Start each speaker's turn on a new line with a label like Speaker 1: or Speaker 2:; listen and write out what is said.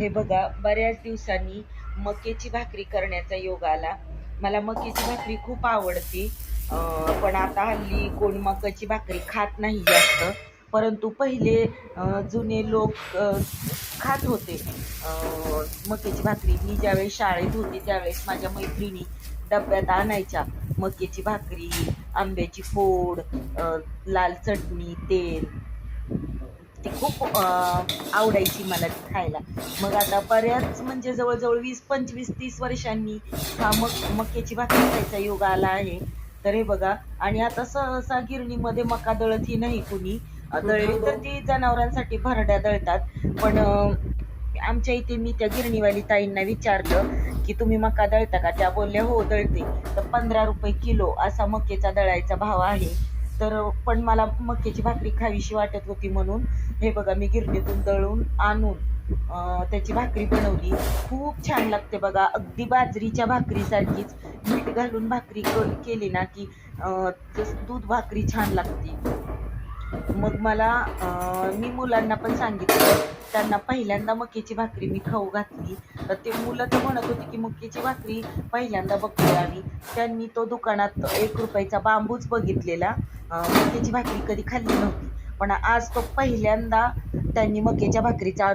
Speaker 1: हे बघा, बऱ्याच दिवसांनी मकेची भाकरी करण्याचा योग आला. मला मकेची भाकरी खूप आवडते. पण आता हल्ली कोण मकाची भाकरी खात नाही जास्त. परंतु पहिले जुने लोक खात होते मकेची भाकरी. मी ज्यावेळेस शाळेत होते त्यावेळेस माझ्या मैत्रिणी डब्यात आणायच्या मकेची भाकरी, आंब्याची फोड, लाल चटणी, तेल. ती खूप आवडायची मला ती खायला. मग आता बऱ्याच म्हणजे जवळजवळ 20, 25, 30 वर्षांनी हा मक्याची भाकरी खायचा योग आला आहे. तर हे बघा, आणि आता सहसा गिरणीमध्ये मका दळतही नाही कुणी. दळली तर ती जनावरांसाठी भरड्या दळतात. पण आमच्या इथे मी त्या गिरणीवाली ताईंना विचारलं की तुम्ही मका दळता का? त्या बोलल्या हो दळते. तर 15 रुपये किलो असा मक्याचा दळायचा भाव आहे. तर पण मला मक्याची भाकरी खावीशी वाटत होती म्हणून हे बघा, मी गिरणीतून दळून आणून त्याची भाकरी बनवली. खूप छान लागते बघा, अगदी बाजरीच्या भाकरी सारखीच. मीठ घालून भाकरी केली ना की दूध भाकरी छान लागते. मग मला मी मुलांना पण सांगितलं, त्यांना पहिल्यांदा मक्याची भाकरी मी खाऊ घातली. तर ते मुलं तर म्हणत होती की मक्याची भाकरी पहिल्यांदा बघतोय आम्ही. त्यांनी तो दुकानात 1 रुपयाचा बांबूच बघितलेला. मक्याची भाकरी कधी खाल्ली नव्हती, पण आज तो पहिल्यांदा त्यांनी मक्याच्या भाकरीचा